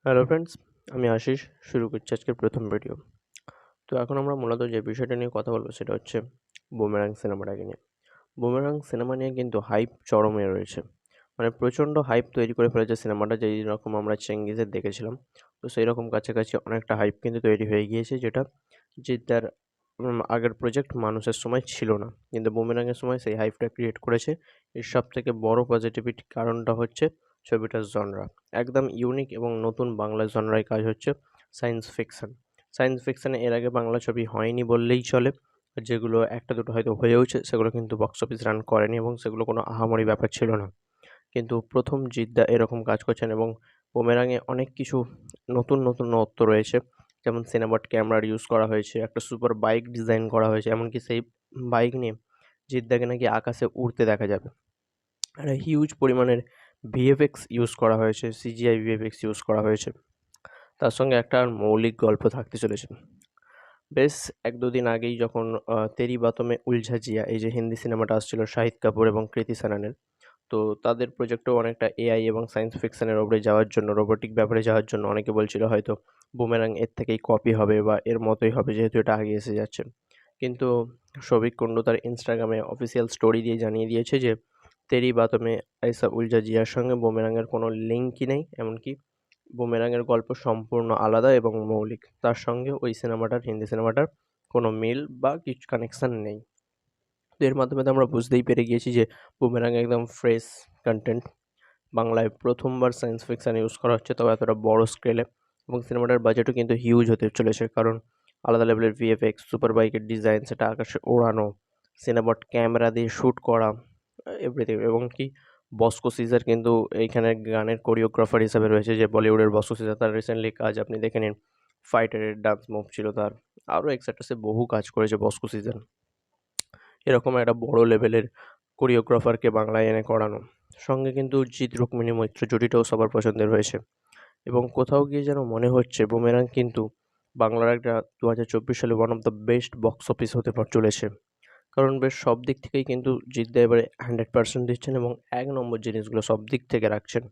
Hello friends, আমি আশিস। শুরু করছি আজকের প্রথম ভিডিও। তো এখন আমরা মূলত যে বিষয়টা নিয়ে কথা বলবো সেটা হচ্ছে বুমেরাং সিনেমাটাকে নিয়ে। বুমেরাং সিনেমা নিয়ে কিন্তু হাইপ চরমে রয়েছে। মানে প্রচণ্ড হাইপ তৈরি করে ফেলেছে সিনেমাটা, যেই রকম আমরা চেঙ্গিজের দেখেছিলাম। তো সেই রকম কাছাকাছি অনেকটা হাইপ কিন্তু তৈরি হয়ে গিয়েছে, যেটা জিদ্দার আগের প্রজেক্ট মানুষের সময় ছিল না। কিন্তু বুমেরাংয়ের সময় সেই হাইপটা ক্রিয়েট করেছে। এর সবথেকে বড় পজিটিভিটি কারণটা হচ্ছে ছবিটার জনরা। একদম ইউনিক এবং নতুন বাংলা জনরায় কাজ হচ্ছে সায়েন্স ফিকশন। সায়েন্স ফিকশনে এর আগে বাংলা ছবি হয়নি বললেই চলে। আর যেগুলো একটা দুটো হয়তো হয়েওছে, সেগুলো কিন্তু বক্স অফিস রান করেনি এবং সেগুলো কোনো আহামরি ব্যাপার ছিল না। কিন্তু ১ম জিদ্দা এরকম কাজ করছেন এবং বুমেরাংয়ে অনেক কিছু নতুনত্ব রয়েছে। যেমন সিনেমাট ক্যামেরার ইউজ করা হয়েছে, একটা সুপার বাইক ডিজাইন করা হয়েছে। এমনকি সেই বাইক নিয়ে জিদ্দাকে নাকি আকাশে উড়তে দেখা যাবে। একটা হিউজ পরিমাণের ভিএফএক্স ইউজ করা হয়েছে, সিজিআই ভিএফএক্স ইউজ করা হয়েছে। তার সঙ্গে একটা মৌলিক গল্প থাকতে চলেছে। বেশ ১-২ দিন আগেই যখন 'তেরি বাতোঁ মে উলঝা জিয়া' এই যে হিন্দি সিনেমাটা আসছিল শাহিদ কাপুর এবং কৃতি সাননের। তো তাদের প্রজেক্টেও অনেকটা এআই এবং সায়েন্স ফিকশন এর ওপরে যাওয়ার জন্য, রোবোটিক ব্যাপারে যাওয়ার জন্য অনেকে বলছিল হয়তো বুমেরাং এর থেকেই কপি হবে বা এর মতোই হবে, যেহেতু এটা আগে এসে যাচ্ছে। কিন্তু শৌভিক কুন্ডু তার ইনস্টাগ্রামে অফিসিয়াল স্টোরি দিয়ে জানিয়ে দিয়েছে যে, 'তেরি বাতোঁ মে আইসা উলঝা জিয়া'র সঙ্গে বুমেরাংয়ের কোনো লিঙ্কই নেই। এমনকি বুমেরাংয়ের গল্প সম্পূর্ণ আলাদা এবং মৌলিক। তার সঙ্গে ওই সিনেমাটার, হিন্দি সিনেমাটার কোনো মিল বা কিছু কানেকশন নেই। তো এর মাধ্যমে তো আমরা বুঝতেই পেরে গিয়েছি যে বুমেরাং একদম ফ্রেশ কনটেন্ট। বাংলায় ১ম বার সায়েন্স ফিকশন ইউজ করা হচ্ছে, তবে এতটা বড় স্কেলে, এবং সিনেমাটার বাজেটও কিন্তু হিউজ হতে চলেছে। কারণ আলাদা লেভেলের ভিএফএক্স, সুপার বাইকের ডিজাইন, সেটা আকাশে ওড়ানো, সিনেমাট ক্যামেরা দিয়ে শুট করা, এভরিথিং। এবং কি বস্কো সিজার কিন্তু এইখানে গানের কোরিওগ্রাফার হিসেবে রয়েছে, যে বলিউডের বস্কো সিজার। তার রিসেন্টলি কাজ আপনি দেখে নিন। ফাইটারের ডান্স মুভ ছিল তার। আরও এক্সেট্রা, সে বহু কাজ করেছে বস্কো সিজার। এরকম একটা বড় লেভেলের কোরিওগ্রাফারকে বাংলায় এনে করানো। সঙ্গে কিন্তু জিৎ রুক্মিণী মৈত্র জুটিটাও সবার পছন্দের হয়েছে। এবং কোথাও গিয়ে যেন মনে হচ্ছে বুমেরাং কিন্তু বাংলার একটা ২০২৪ সালে one of the best box office হতে চলেছে। কারণ বেশ সব দিক থেকেই কিন্তু জিৎদা এবারে 100% দিচ্ছেন এবং ১ নম্বর জিনিসগুলো সব দিক থেকে রাখছেন।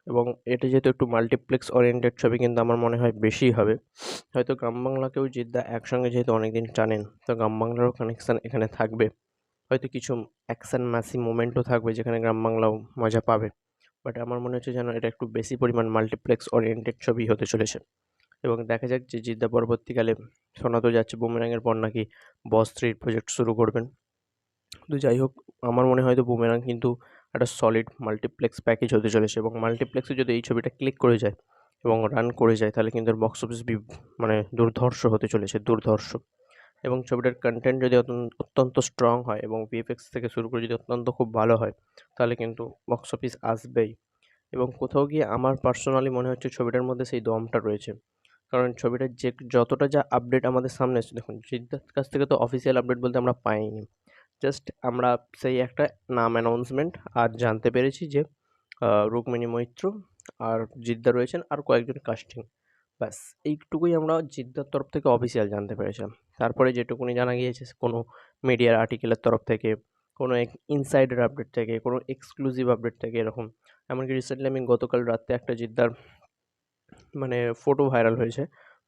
এবং এটা যেহেতু একটু মাল্টিপ্লেক্স ওরিয়েন্টেড ছবি, কিন্তু আমার মনে হয় বেশিই হবে। হয়তো গ্রাম বাংলাকেও জিৎদা একসঙ্গে যেহেতু অনেকদিন টানেন, তো গ্রাম বাংলারও কানেকশন এখানে থাকবে। হয়তো কিছু অ্যাকশন মাসি মোমেন্টও থাকবে, যেখানে গ্রাম বাংলাও মজা পাবে। বাট আমার মনে হচ্ছে যেন এটা একটু বেশি পরিমাণ মাল্টিপ্লেক্স ওরিয়েন্টেড ছবি হতে চলেছে। এবং দেখা যাক যে জিদ্দা পরবর্তীকালে, শোনা তো যাচ্ছে বুমেরাংয়ের পর নাকি বস 3 র প্রজেক্ট শুরু করবেন। তো যাই হোক, আমার মনে হয় হয়তো বুমেরাং কিন্তু একটা সলিড মাল্টিপ্লেক্স প্যাকেজ হতে চলেছে, এবং মাল্টিপ্লেক্সে যদি এই ছবিটা ক্লিক করে যায় এবং রান করে যায়, তাহলে কিন্তু এর বক্স অফিস মানে দুর্ধর্ষ হতে চলেছে, দুর্ধর্ষ। এবং ছবিটার কনটেন্ট যদি অত্যন্ত স্ট্রং হয় এবং ভিএফএক্স থেকে শুরু করে যদি অত্যন্ত খুব ভালো হয়, তাহলে কিন্তু বক্স অফিস আসবেই। এবং কোথাও গিয়ে আমার পার্সোনালি মনে হচ্ছে ছবিটার মধ্যে সেই দমটা রয়েছে। কারণ ছবিটার যে যতটা যা আপডেট আমাদের সামনে এসেছে, দেখুন সিদ্ধার্থ কাছ থেকে তো অফিসিয়াল আপডেট বলতে আমরা পাইনি। জাস্ট আমরা সেই একটা নাম অ্যানাউন্সমেন্ট আর জানতে পেরেছি যে রুক্মিণী মৈত্র আর জিদ্দা রয়েছেন, আর কয়েকজন কাস্টিং। ব্যাস এইটুকুই আমরা জিদ্দার তরফ থেকে অফিসিয়াল জানতে পেরেছিলাম। তারপরে যেটুকুনি জানা গিয়েছে কোনো মিডিয়ার আর্টিকেলের তরফ থেকে, কোনো ইনসাইডার আপডেট থেকে, কোনো এক্সক্লুসিভ আপডেট থেকে, এরকম। এমনকি রিসেন্টলি আমি গতকাল রাত্রে একটা জিদ্দার মানে ফটো ভাইরাল হয়েছে।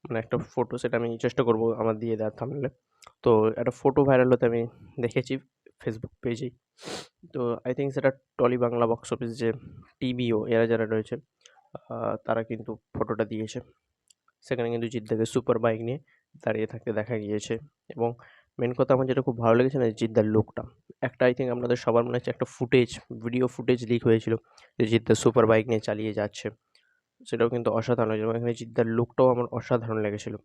মানে একটা ফটো, সেটা আমি চেষ্টা করব আমার দিয়ে দেওয়ার থাম্বনেলে। তো একটা ফটো ভাইরাল হতে আমি দেখেছি ফেসবুক পেজেই। তো আই থিংক সেটা টলি বাংলা বক্স অফিস যে টিবিও এরা যারা রয়েছে, তারা কিন্তু ফটোটা দিয়েছে। সেখানে কিন্তু জিদ্দাকে সুপার বাইক নিয়ে দাঁড়িয়ে থাকতে দেখা গিয়েছে। এবং মেন কথা আমার যেটা খুব ভালো লেগেছে না, জিদ্দার লুকটা। একটা আই থিংক আপনাদের সবার মনে হচ্ছে একটা ফুটেজ, ভিডিও ফুটেজ লিক হয়েছিল যে জিদ্দা সুপার বাইক নিয়ে চালিয়ে যাচ্ছে। সেটাও কিন্তু অসাধারণ হয়েছে, এবং এখানে জিদ্দার লুকটাও আমার অসাধারণ লেগেছিল।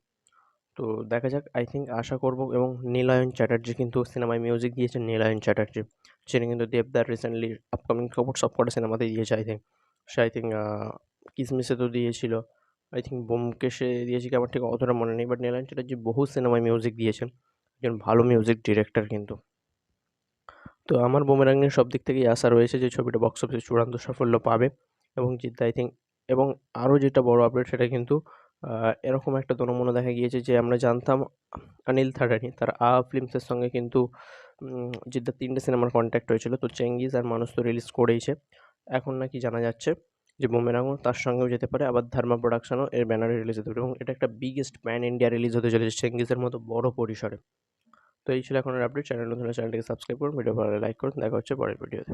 তো দেখা যাক, আই থিংক আশা করব। এবং নীলায়ন চ্যাটার্জি কিন্তু সিনেমায় মিউজিক দিয়েছেন, নীলায়ন চ্যাটার্জি। যিনি কিন্তু দেবদার রিসেন্টলি আপকামিং সবকটা সিনেমাতেই দিয়েছে আই থিংক। সে আই থিংক কিসমিসে তো দিয়েছিল। আই থিংক ব্যোমকেশে দিয়েছে কি আমার ঠিক অতটা মনে নেই। বাট নীলায়ন চ্যাটার্জি বহু সিনেমায় মিউজিক দিয়েছেন। একজন ভালো মিউজিক ডিরেক্টর কিন্তু। তো আমার বুমেরাং নিয়ে সব দিক থেকেই আশা রয়েছে যে ছবিটা বক্স অফিসে চূড়ান্ত সাফল্য পাবে এবং জিতবে আই থিংক। এবং আরও যেটা বড় আপডেট, সেটা কিন্তু এরকম একটা দোনো-মোনো দেখা গিয়েছে যে আমরা জানতাম অনিল থাডানি তার ফিল্মসের সঙ্গে কিন্তু জিদ্দার ৩ টে সিনেমার কন্ট্রাক্ট হয়েছিল। তো চেঙ্গিজ আর মানুষ তো রিলিজ করেইছে। এখন নাকি জানা যাচ্ছে যে বুমেরাংও তার সঙ্গেও যেতে পারে, আবার ধর্মা প্রোডাকশনও এর ব্যানারে রিলিজ হতে পারে এবং এটা একটা বিগেস্ট প্যান ইন্ডিয়া রিলিজ হতে চলেছে চেঙ্গিসের মতো বড় পরিসরে। তো এই ছিল এখনের আপডেট। চ্যানেল নতুন হলে চ্যানেলটিকে সাবস্ক্রাইব করুন, ভিডিও ভালো লাগলে লাইক করুন। দেখা হচ্ছে পরের ভিডিওতে।